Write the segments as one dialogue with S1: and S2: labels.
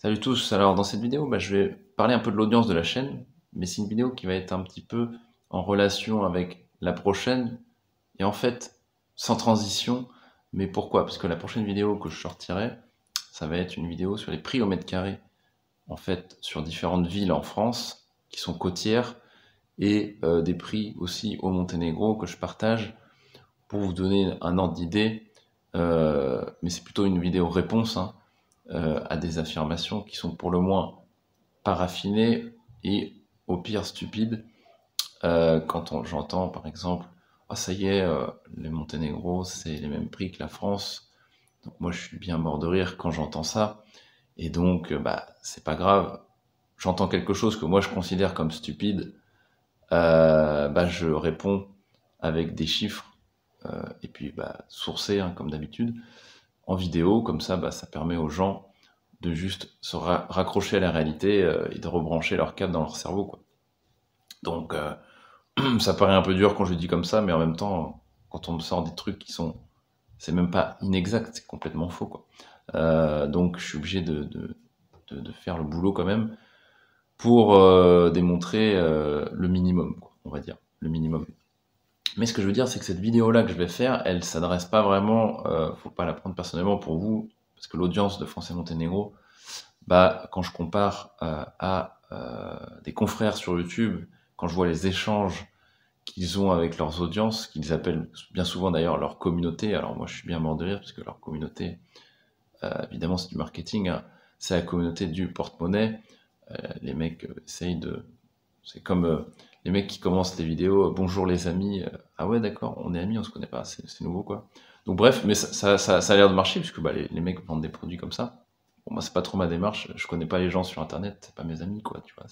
S1: Salut tous, alors dans cette vidéo, je vais parler un peu de l'audience de la chaîne, mais c'est une vidéo qui va être un petit peu en relation avec la prochaine, et en fait, sans transition, mais pourquoi? Parce que la prochaine vidéo que je sortirai, ça va être une vidéo sur les prix au mètre carré, en fait, sur différentes villes en France, qui sont côtières, et des prix aussi au Monténégro que je partage, pour vous donner un ordre d'idée, mais c'est plutôt une vidéo réponse, hein, à des affirmations qui sont pour le moins pas raffinées et au pire stupides. J'entends par exemple, ah ça y est, les Monténégro, c'est les mêmes prix que la France. Donc moi je suis bien mort de rire quand j'entends ça. Et donc c'est pas grave. J'entends quelque chose que moi je considère comme stupide. Je réponds avec des chiffres et puis sourcés, hein, comme d'habitude en vidéo. Comme ça, ça permet aux gens de juste se raccrocher à la réalité et de rebrancher leur câble dans leur cerveau, quoi. Donc, ça paraît un peu dur quand je le dis comme ça, mais en même temps, quand on me sort des trucs c'est même pas inexact, c'est complètement faux, quoi. Donc, je suis obligé de faire le boulot quand même pour démontrer le minimum, quoi, on va dire, le minimum. Mais ce que je veux dire, c'est que cette vidéo-là que je vais faire, elle s'adresse pas vraiment, faut pas la prendre personnellement pour vous, parce que l'audience de France et Monténégro, quand je compare à des confrères sur YouTube, quand je vois les échanges qu'ils ont avec leurs audiences, qu'ils appellent bien souvent d'ailleurs leur communauté, alors moi je suis bien mort de rire, parce que leur communauté, évidemment c'est du marketing, hein, c'est la communauté du porte-monnaie. Les mecs essayent de... C'est comme les mecs qui commencent les vidéos, bonjour les amis, ah ouais d'accord, on est amis, on se connaît pas, c'est nouveau quoi. Donc bref, mais ça a l'air de marcher, puisque les mecs vendent des produits comme ça. Bon, moi c'est pas trop ma démarche, je connais pas les gens sur internet, c'est pas mes amis quoi, tu vois.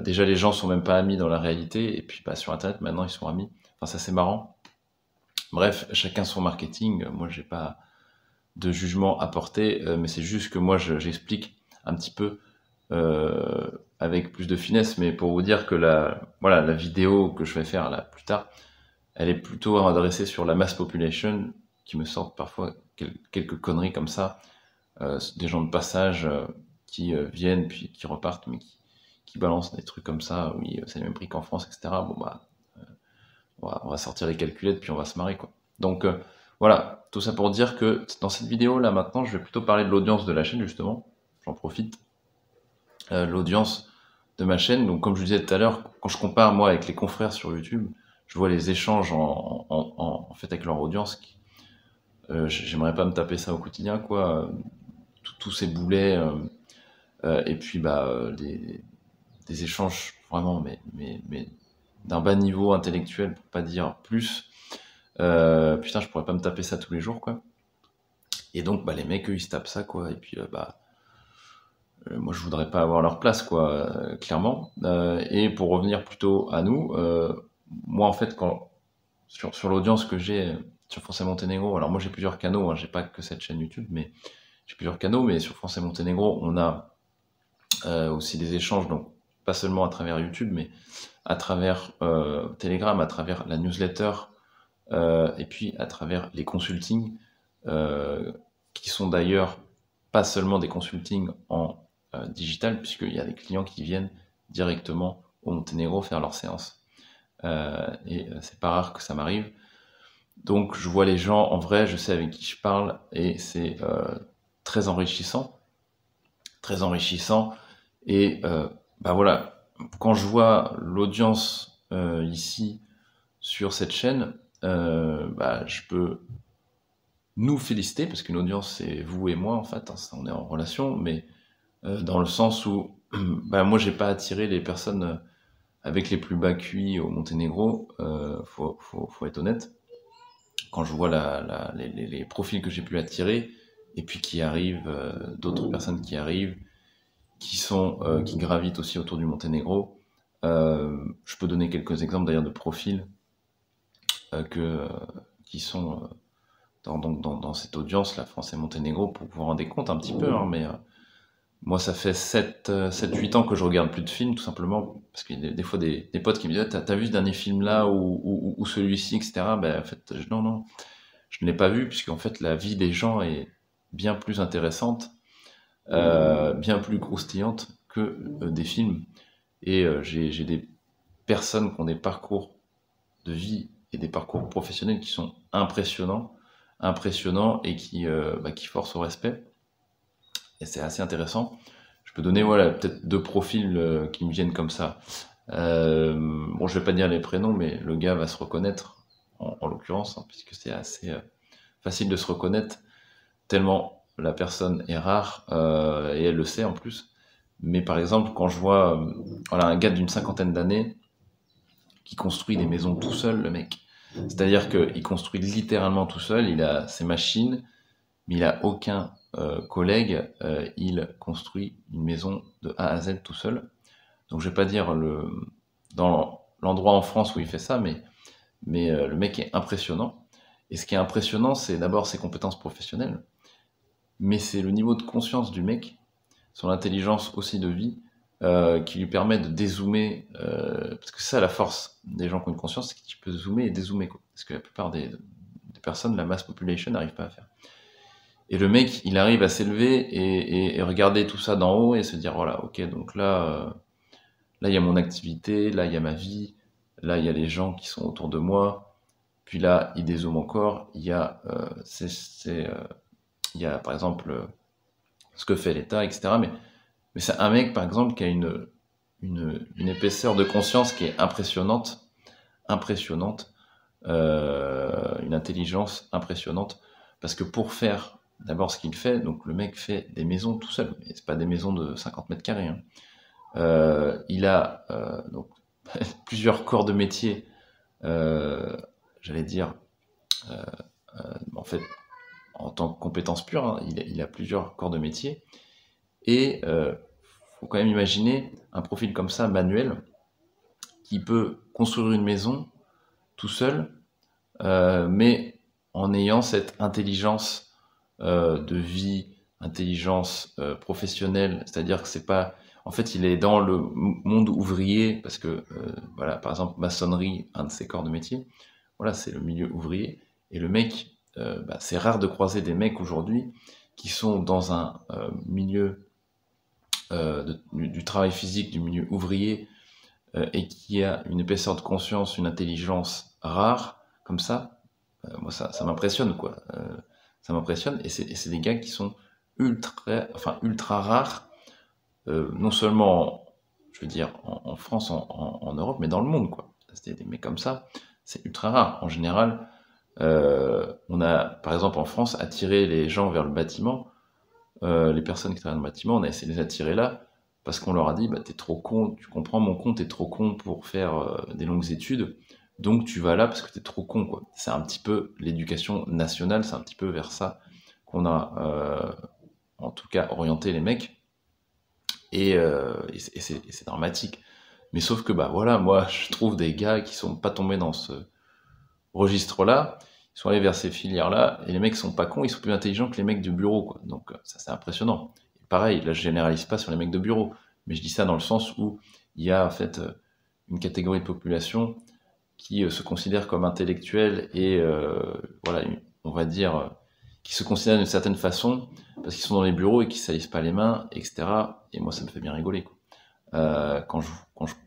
S1: Déjà les gens sont même pas amis dans la réalité, et puis sur internet maintenant ils sont amis. Enfin ça c'est marrant. Bref, chacun son marketing, moi j'ai pas de jugement à porter, mais c'est juste que moi j'explique un petit peu avec plus de finesse, mais pour vous dire que la vidéo que je vais faire là plus tard, elle est plutôt adressée sur la mass population, qui me sortent parfois quelques conneries comme ça, des gens de passage qui viennent puis qui repartent, mais qui balancent des trucs comme ça, oui, c'est le même prix qu'en France, etc. Bon on va sortir les calculettes puis on va se marrer quoi. Donc voilà, tout ça pour dire que dans cette vidéo là maintenant, je vais plutôt parler de l'audience de la chaîne justement. J'en profite. L'audience de ma chaîne. Donc, comme je vous disais tout à l'heure, quand je compare moi avec les confrères sur YouTube, je vois les échanges en fait avec leur audience. J'aimerais pas me taper ça au quotidien, quoi. Tous ces boulets et puis des échanges vraiment, mais d'un bas niveau intellectuel, pour pas dire plus. Putain, je pourrais pas me taper ça tous les jours, quoi. Et donc, les mecs, eux, ils se tapent ça, quoi. Et puis, moi, je voudrais pas avoir leur place, quoi, clairement. Et pour revenir plutôt à nous, moi, en fait, sur l'audience que j'ai sur France et Monténégro, alors moi, j'ai plusieurs canaux, hein, j'ai pas que cette chaîne YouTube, mais j'ai plusieurs canaux, mais sur France et Monténégro, on a aussi des échanges, donc pas seulement à travers YouTube, mais à travers Telegram, à travers la newsletter, et puis à travers les consultings, qui sont d'ailleurs pas seulement des consultings en digital, puisqu'il y a des clients qui viennent directement au Monténégro faire leur séance. Et c'est pas rare que ça m'arrive. Donc je vois les gens en vrai, je sais avec qui je parle, et c'est très enrichissant. Très enrichissant. Et voilà, quand je vois l'audience ici sur cette chaîne, je peux nous féliciter, parce qu'une audience, c'est vous et moi, en fait, hein, on est en relation, mais dans le sens où moi, j'ai pas attiré les personnes avec les plus bas QI au Monténégro, faut être honnête. Quand je vois les profils que j'ai pu attirer, et puis qui arrivent, d'autres personnes qui arrivent, qui gravitent aussi autour du Monténégro, je peux donner quelques exemples d'ailleurs de profils qui sont dans cette audience, la France et Monténégro, pour vous rendre compte un petit peu, hein, mais moi ça fait 7-8 ans que je regarde plus de films, tout simplement, parce qu'il y a des fois des potes qui me disent t'as vu ce dernier film là, ou celui-ci, etc. En fait, non, je ne l'ai pas vu, puisqu'en fait la vie des gens est bien plus intéressante bien plus croustillantes que des films. Et j'ai des personnes qui ont des parcours de vie et des parcours professionnels qui sont impressionnants et qui forcent au respect. Et c'est assez intéressant. Je peux donner voilà, peut-être deux profils qui me viennent comme ça. Bon, je vais pas dire les prénoms, mais le gars va se reconnaître, en l'occurrence, hein, puisque c'est assez facile de se reconnaître, tellement la personne est rare, et elle le sait en plus. Mais par exemple, quand je vois voilà, un gars d'une cinquantaine d'années qui construit des maisons tout seul, le mec, c'est-à-dire qu'il construit littéralement tout seul, il a ses machines, mais il a aucun collègue, il construit une maison de A à Z tout seul. Donc je vais pas dire dans l'endroit en France où il fait ça, mais le mec est impressionnant. Et ce qui est impressionnant, c'est d'abord ses compétences professionnelles, mais c'est le niveau de conscience du mec, son intelligence aussi de vie, qui lui permet de dézoomer, parce que c'est ça la force des gens qui ont une conscience, c'est que tu peux zoomer et dézoomer, quoi. Parce que la plupart des personnes, la mass population, n'arrive pas à faire. Et le mec, il arrive à s'élever et regarder tout ça d'en haut et se dire, voilà, ok, donc là, il y a mon activité, là, il y a ma vie, là, il y a les gens qui sont autour de moi, puis là, il dézoome encore, il y a par exemple, ce que fait l'État, etc. Mais c'est un mec, par exemple, qui a une épaisseur de conscience qui est impressionnante, une intelligence impressionnante, parce que pour faire d'abord ce qu'il fait, donc le mec fait des maisons tout seul, mais c'est pas des maisons de 50 mètres carrés, hein. Il a donc plusieurs corps de métier, euh, j'allais dire, euh, en fait, en tant que compétence pure, hein, il a plusieurs corps de métier, et faut quand même imaginer un profil comme ça, manuel, qui peut construire une maison tout seul, mais en ayant cette intelligence de vie, intelligence professionnelle, c'est-à-dire que c'est pas, en fait, il est dans le monde ouvrier parce que voilà, par exemple, maçonnerie, un de ses corps de métier, voilà, c'est le milieu ouvrier, et le mec, c'est rare de croiser des mecs aujourd'hui qui sont dans un milieu du travail physique, du milieu ouvrier, et qui a une épaisseur de conscience, une intelligence rare, comme ça, moi ça m'impressionne, quoi. Ça m'impressionne, et c'est des gars qui sont ultra rares, non seulement, je veux dire, en France, en Europe, mais dans le monde, quoi. C'est des mecs comme ça, c'est ultra rare. En général, on a, par exemple, en France, attiré les gens vers le bâtiment, les personnes qui travaillent dans le bâtiment, on a essayé de les attirer là, parce qu'on leur a dit, bah, t'es trop con, tu comprends mon con, t'es trop con pour faire des longues études, donc tu vas là parce que t'es trop con, quoi. C'est un petit peu l'éducation nationale, c'est un petit peu vers ça qu'on a, en tout cas, orienté les mecs, et c'est dramatique. Mais sauf que, bah voilà, moi, je trouve des gars qui sont pas tombés dans ce registre-là, ils sont allés vers ces filières-là, et les mecs sont pas cons, ils sont plus intelligents que les mecs du bureau, quoi. Donc ça, c'est impressionnant. Et pareil, là, je généralise pas sur les mecs de bureau, mais je dis ça dans le sens où il y a en fait une catégorie de population qui se considère comme intellectuelle et voilà, on va dire, qui se considèrent d'une certaine façon parce qu'ils sont dans les bureaux et qui salissent pas les mains, etc. Et moi, ça me fait bien rigoler, quoi. Quand je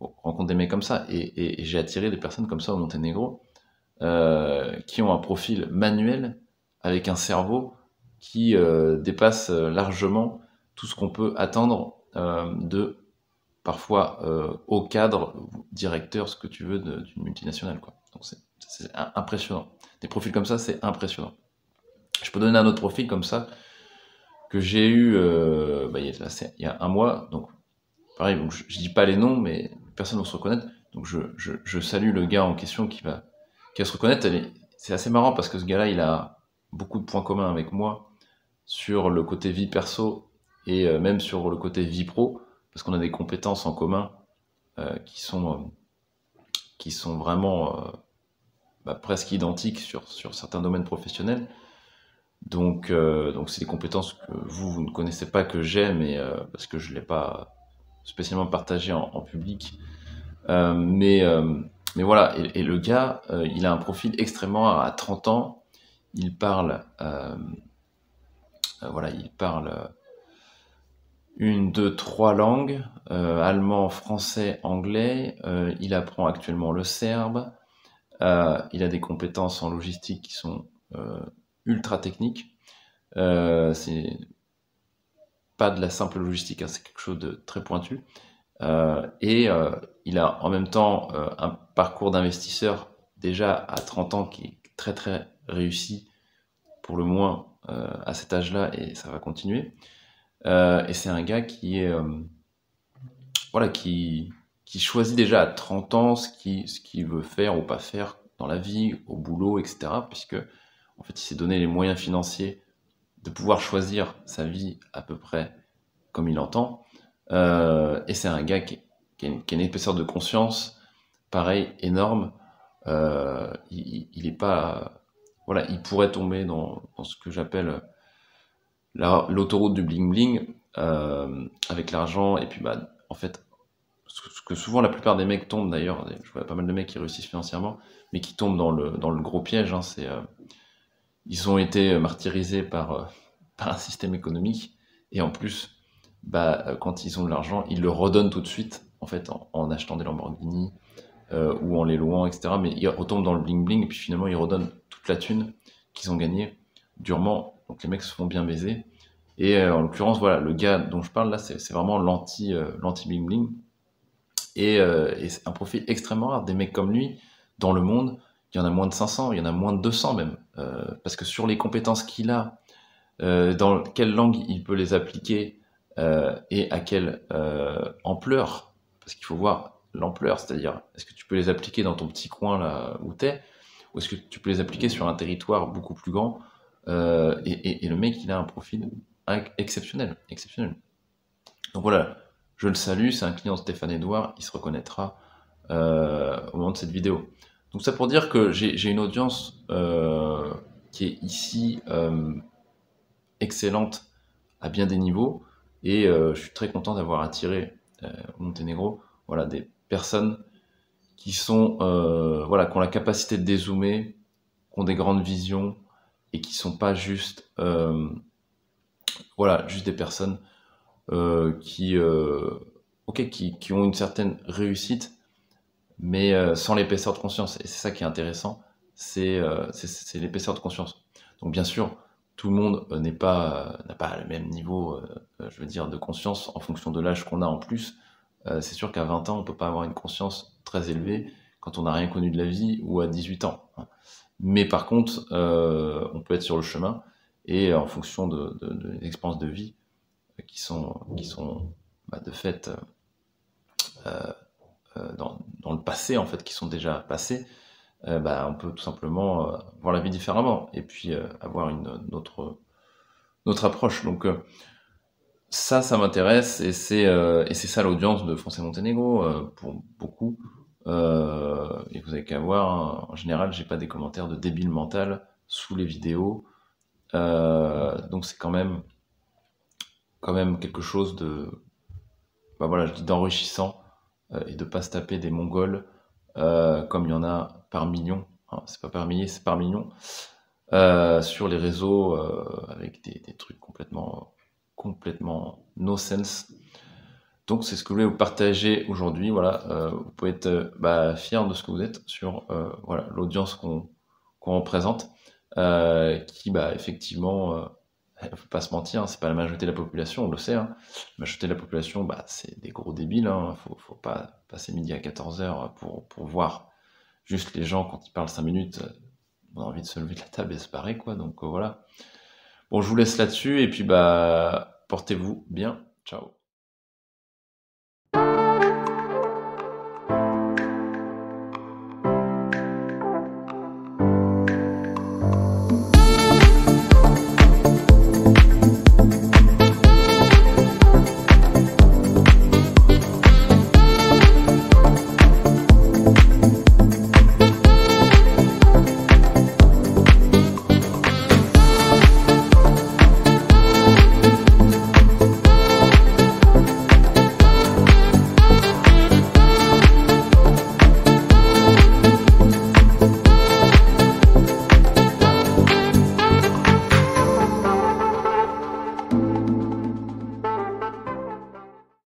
S1: rencontre des mecs comme ça, et j'ai attiré des personnes comme ça au Monténégro, qui ont un profil manuel avec un cerveau qui dépasse largement tout ce qu'on peut attendre de parfois haut cadre, directeur, ce que tu veux, d'une multinationale, quoi. Donc c'est impressionnant. Des profils comme ça, c'est impressionnant. Je peux donner un autre profil comme ça que j'ai eu il y a un mois. Donc pareil, donc je dis pas les noms, mais personne ne va se reconnaître. Donc je salue le gars en question qui va se reconnaître. C'est assez marrant parce que ce gars-là, il a beaucoup de points communs avec moi sur le côté vie perso et même sur le côté vie pro, parce qu'on a des compétences en commun qui sont vraiment presque identiques sur certains domaines professionnels. Donc c'est des compétences que vous ne connaissez pas, que j'ai, mais parce que je ne l'ai pas spécialement partagé en public. Euh, mais, euh, mais voilà, et le gars, il a un profil extrêmement rare. À 30 ans, il parle, voilà, il parle une, deux, trois langues, allemand, français, anglais. Il apprend actuellement le serbe. Il a des compétences en logistique qui sont ultra techniques. C'est pas de la simple logistique, hein, c'est quelque chose de très pointu. Il a en même temps un parcours d'investisseur déjà à 30 ans qui est très très réussi, pour le moins à cet âge-là, et ça va continuer. Et c'est un gars qui est voilà, qui choisit déjà à 30 ans ce qu'il veut faire ou pas faire dans la vie, au boulot, etc. Puisque en fait, il s'est donné les moyens financiers de pouvoir choisir sa vie à peu près comme il entend. Et c'est un gars qui a une épaisseur de conscience, pareil, énorme. Il est pas, voilà, il pourrait tomber dans ce que j'appelle l'autoroute du bling bling, avec l'argent, et puis bah, en fait, ce que souvent la plupart des mecs tombent d'ailleurs, je vois pas mal de mecs qui réussissent financièrement, mais qui tombent dans le gros piège, hein, ils ont été martyrisés par un système économique, et en plus, bah, quand ils ont de l'argent, ils le redonnent tout de suite, en fait, en achetant des Lamborghini, ou en les louant, etc. Mais ils retombent dans le bling bling, et puis finalement, ils redonnent toute la thune qu'ils ont gagnée durement. Donc les mecs se font bien baiser. Et en l'occurrence, voilà, le gars dont je parle là, c'est vraiment l'anti bling bling. Et c'est un profil extrêmement rare. Des mecs comme lui, dans le monde, il y en a moins de 500, il y en a moins de 200 même. Parce que sur les compétences qu'il a, dans quelle langue il peut les appliquer, et à quelle ampleur, parce qu'il faut voir l'ampleur, c'est-à-dire est-ce que tu peux les appliquer dans ton petit coin là où t'es, ou est-ce que tu peux les appliquer sur un territoire beaucoup plus grand, et le mec il a un profil exceptionnel, exceptionnel. Donc voilà, je le salue, c'est un client de Stéphane Edouard, il se reconnaîtra au moment de cette vidéo. Donc ça pour dire que j'ai une audience qui est ici excellente à bien des niveaux, et je suis très content d'avoir attiré au Monténégro, voilà, des personnes qui sont voilà, qui ont la capacité de dézoomer, qui ont des grandes visions, et qui sont pas juste voilà, juste des personnes qui ont une certaine réussite, mais sans l'épaisseur de conscience. Et c'est ça qui est intéressant, c'est l'épaisseur de conscience. Donc bien sûr, tout le monde n'a pas le même niveau, je veux dire, de conscience en fonction de l'âge qu'on a en plus. C'est sûr qu'à 20 ans, on peut pas avoir une conscience très élevée quand on n'a rien connu de la vie, ou à 18 ans. Mais par contre, on peut être sur le chemin, et en fonction des expériences de vie qui sont bah, de fait dans le passé, en fait, qui sont déjà passés, bah, on peut tout simplement voir la vie différemment, et puis avoir une autre approche. Donc ça m'intéresse, et c'est ça l'audience de Français Monténégro pour beaucoup. Et vous avez qu'à voir, hein, en général, j'ai pas des commentaires de débile mental sous les vidéos, donc c'est quand même quelque chose de, bah voilà, je dis d'enrichissant, et de pas se taper des Mongols comme il y en a par millions, hein, c'est pas par milliers, c'est par millions, sur les réseaux, avec des trucs complètement no sense. Donc c'est ce que je voulais vous partager aujourd'hui. Voilà, vous pouvez être bah, fier de ce que vous êtes sur voilà, l'audience qu'on représente, qui bah, effectivement, il faut pas se mentir, hein, c'est pas la majorité de la population, on le sait. Hein. La majorité de la population, bah, c'est des gros débiles. Hein. Faut pas passer midi à 14h pour voir juste les gens quand ils parlent 5 minutes. On a envie de se lever de la table et se barrer, quoi. Donc voilà. Bon, je vous laisse là-dessus, et puis bah portez-vous bien. Ciao.